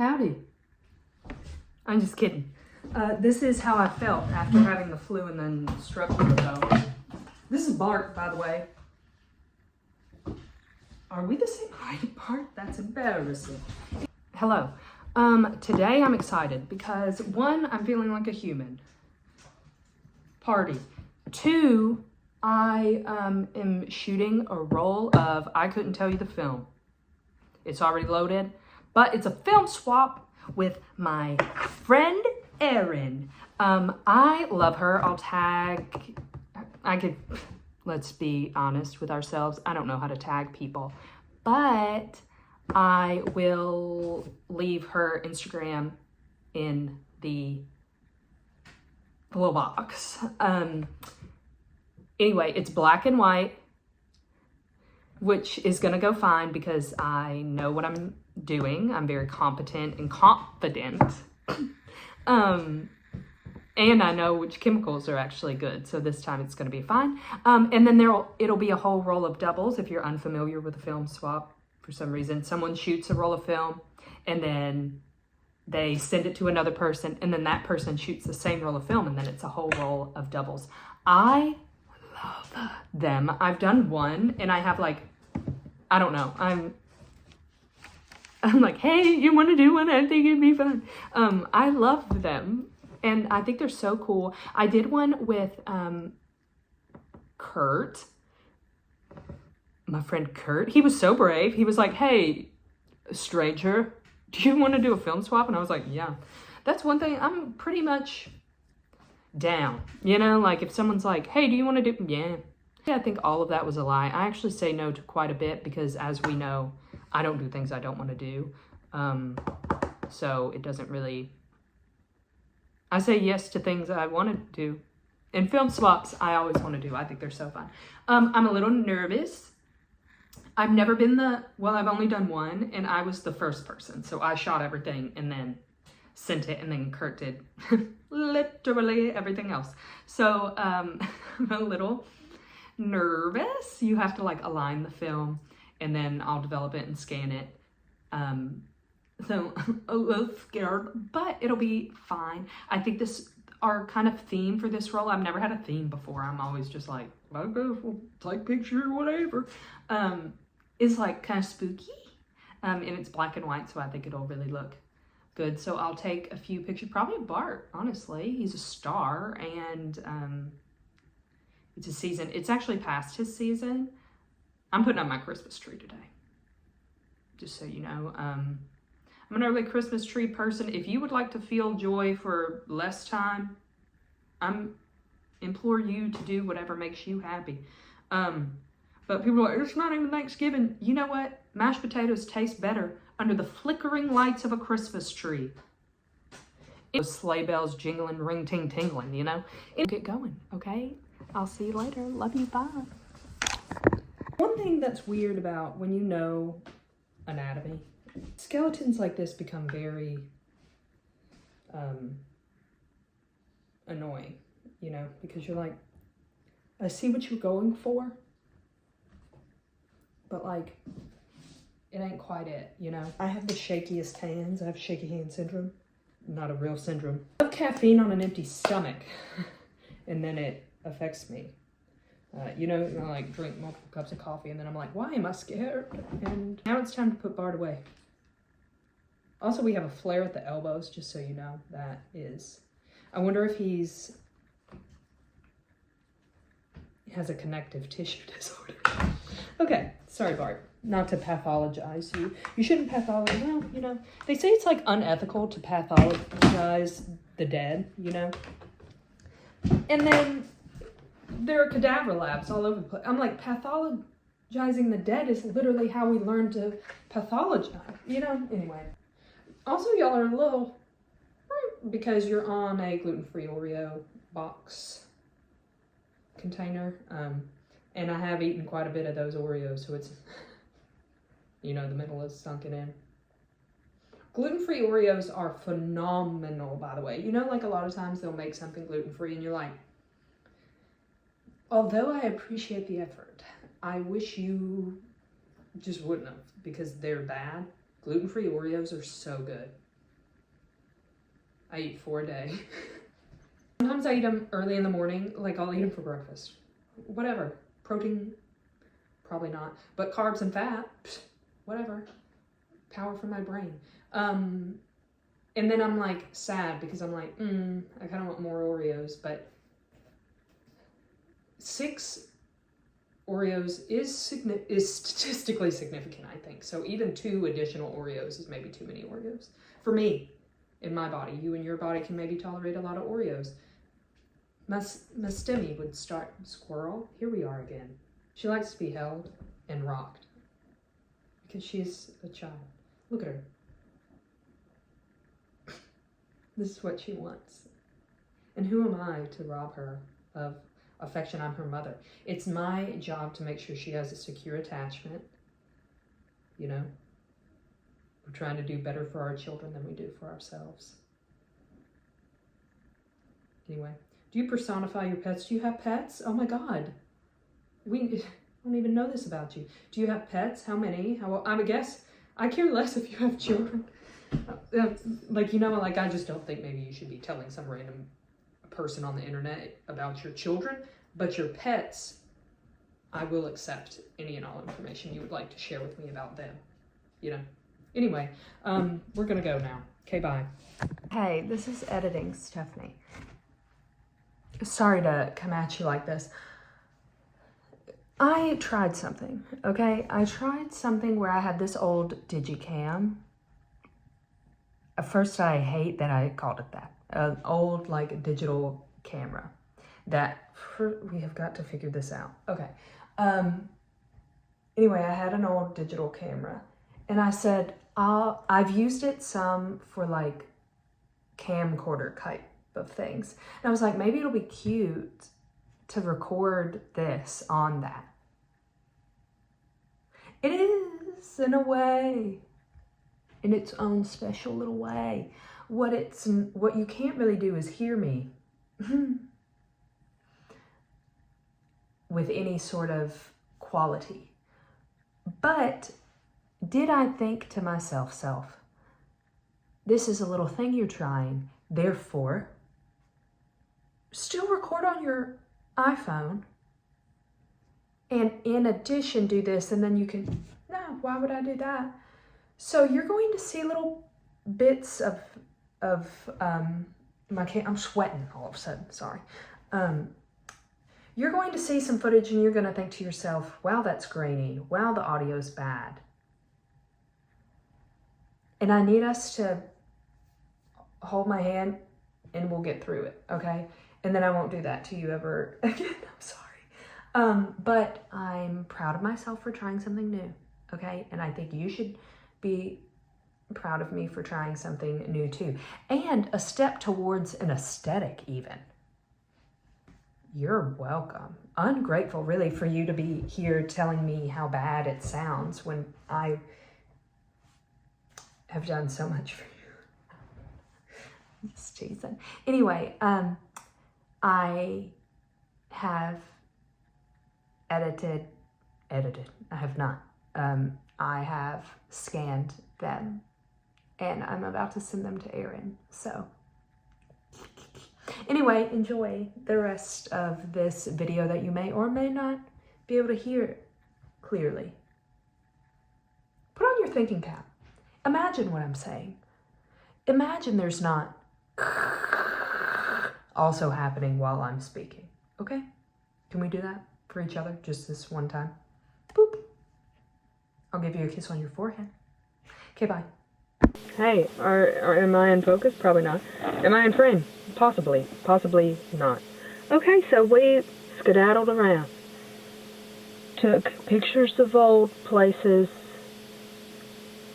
Howdy. I'm just kidding. This is how I felt after having the flu and then strep throat though. This is Bart, by the way. Are we the same height, Bart? That's embarrassing. Hello. Today I'm excited because 1, I'm feeling like a human. Party. 2, I am shooting a roll of I Couldn't Tell You the Film. It's already loaded, but it's a film swap with my friend Erin. I love her. Let's be honest with ourselves. I don't know how to tag people, but I will leave her Instagram in the little box. Anyway, it's black and white, which is gonna go fine because I know what I'm doing. I'm very competent and confident. And I know which chemicals are actually good, so this time it's gonna be fine. And then it'll be a whole roll of doubles. If you're unfamiliar with a film swap, for some reason, someone shoots a roll of film and then they send it to another person, and then that person shoots the same roll of film, and then it's a whole roll of doubles. I love them. I've done one, and I have like, I don't know, I'm like, hey, you want to do one? I think it'd be fun. I love them, and I think they're so cool. I did one with Kurt, my friend Kurt. He was so brave. He was like, hey, stranger, do you want to do a film swap? And I was like, yeah. That's one thing I'm pretty much down. You know, like if someone's like, hey, do you want to do, yeah. I think all of that was a lie. I actually say no to quite a bit because, as we know, I don't do things I don't want to do. So it doesn't really, I say yes to things I want to do. And film swaps, I always want to do. I think they're so fun. I'm a little nervous. I've never been I've only done one, and I was the first person. So I shot everything and then sent it, and then Kurt did literally everything else. So I'm a little nervous. You have to like align the film, and then I'll develop it and scan it. So a little scared, but it'll be fine. I think our kind of theme for this role, I've never had a theme before. I'm always just like, okay, we'll take pictures, whatever. Is like kind of spooky, and it's black and white, so I think it'll really look good. So I'll take a few pictures, probably of Bart, honestly. He's a star, and it's a season. It's actually past his season. I'm putting up my Christmas tree today, just so you know. I'm an early Christmas tree person. If you would like to feel joy for less time, implore you to do whatever makes you happy. But people are like, it's not even Thanksgiving. You know what? Mashed potatoes taste better under the flickering lights of a Christmas tree. Those sleigh bells jingling, ring ting tingling, you know? Get going, okay? I'll see you later. Love you, bye. One thing that's weird about when you know anatomy, skeletons like this become very annoying, you know? Because you're like, I see what you're going for, but like, it ain't quite it, you know? I have the shakiest hands. I have shaky hand syndrome. Not a real syndrome. I have caffeine on an empty stomach, and then it affects me. You know, I like drink multiple cups of coffee, and then I'm like, why am I scared? And now it's time to put Bart away. Also, we have a flare at the elbows, just so you know. That is, I wonder if he has a connective tissue disorder. Okay, sorry, Bart. Not to pathologize you. You shouldn't pathologize. Well, you know, they say it's like unethical to pathologize the dead, you know? And then there are cadaver labs all over the place. I'm like, pathologizing the dead is literally how we learn to pathologize, you know? Anyway. Also, y'all are a little, because you're on a gluten-free Oreo box container. And I have eaten quite a bit of those Oreos, so it's, you know, the middle is sunken in. Gluten-free Oreos are phenomenal, by the way. You know, like a lot of times they'll make something gluten-free and you're like, although I appreciate the effort, I wish you just wouldn't have, because they're bad. Gluten-free Oreos are so good. I eat 4 a day. Sometimes I eat them early in the morning, like I'll eat them for breakfast. Whatever. Protein, probably not. But carbs and fat, whatever. Power for my brain. And then I'm like sad because I'm like, I kind of want more Oreos, but 6 Oreos is statistically significant, I think. So even 2 additional Oreos is maybe too many Oreos. For me, in my body. You and your body can maybe tolerate a lot of Oreos. My Stimmy would start, squirrel, here we are again. She likes to be held and rocked because she's a child. Look at her. This is what she wants. And who am I to rob her of affection? I'm her mother. It's my job to make sure she has a secure attachment. You know, we're trying to do better for our children than we do for ourselves. Anyway, do you personify your pets? Do you have pets? Oh my God. I don't even know this about you. Do you have pets? How many? I guess I care less if you have children. Like, you know, like I just don't think maybe you should be telling some random person on the internet about your children, but your pets, I will accept any and all information you would like to share with me about them, you know. Anyway, we're gonna go now. Okay, bye. Hey, this is editing Stephanie. Sorry to come at you like this. I tried something, okay? I tried something where I had this old Digicam. At first, I hate that I called it that. An old, like, digital camera. We have got to figure this out. Okay. Anyway, I had an old digital camera. And I said, I've used it some for, like, camcorder type of things. And I was like, maybe it'll be cute to record this on that. It is, in a way, in its own special little way. What you can't really do is hear me with any sort of quality. But did I think to myself, this is a little thing you're trying, therefore, still record on your iPhone, and in addition do this, and then you can, no, why would I do that? So you're going to see little bits of I'm sweating all of a sudden, sorry. You're going to see some footage and you're going to think to yourself, wow, that's grainy. Wow, the audio's bad. And I need us to hold my hand and we'll get through it, okay? And then I won't do that to you ever again. I'm sorry. But I'm proud of myself for trying something new, okay? And I think you should be proud of me for trying something new too. And a step towards an aesthetic even. You're welcome. Ungrateful really for you to be here telling me how bad it sounds when I have done so much for you. Just teasing. Anyway, I have edited, I have not. I have scanned them and I'm about to send them to Erin. So anyway, enjoy the rest of this video that you may or may not be able to hear clearly. Put on your thinking cap. Imagine what I'm saying. Imagine there's not also happening while I'm speaking. Okay? Can we do that for each other just this one time? Boop. I'll give you a kiss on your forehead. Okay, bye. Hey, am I in focus? Probably not. Am I in frame? Possibly. Possibly not. Okay, so we skedaddled around. Took pictures of old places.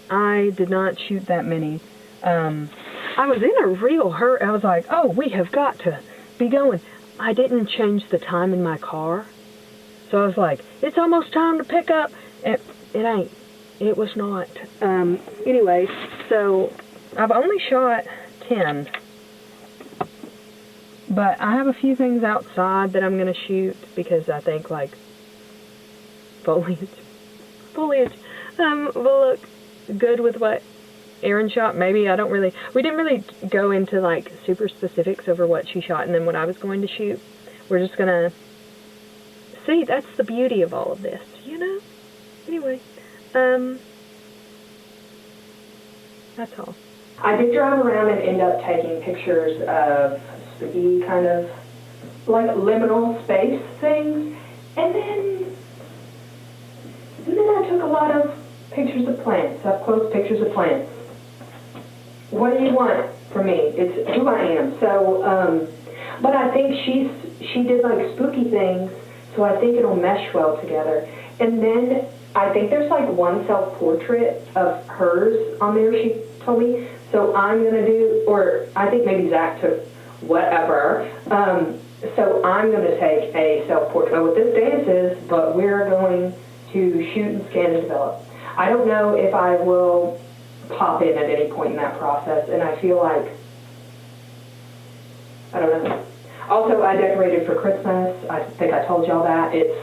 I did not shoot that many. I was in a real hurry. I was like, oh, we have got to be going. I didn't change the time in my car. So I was like, it's almost time to pick up. It ain't. It was not. Anyway, so I've only shot 10. But I have a few things outside that I'm going to shoot because I think, like, foliage will look good with what Erin shot. Maybe, I don't really, we didn't really go into like super specifics over what she shot and then what I was going to shoot. We're just gonna see. That's the beauty of all of this, you know? Anyway, that's all. I did drive around and end up taking pictures of spooky kind of like liminal space things, and then I took a lot of pictures of plants, up close pictures of plants. What do you want from me? It's who I am. So, but I think she did like spooky things, so I think it'll mesh well together. And then I think there's like one self-portrait of hers on there, she told me. So I'm going to do, or I think maybe Zach took whatever. So I'm going to take a self-portrait. I don't know what this dance is, but we're going to shoot and scan and develop. I don't know if I will pop in at any point in that process, and I feel like, I don't know. Also, I decorated for Christmas. I think I told y'all that. It's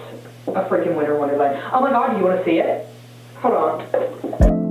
a freaking winter wonderland. Oh my God, do you want to see it? Hold on.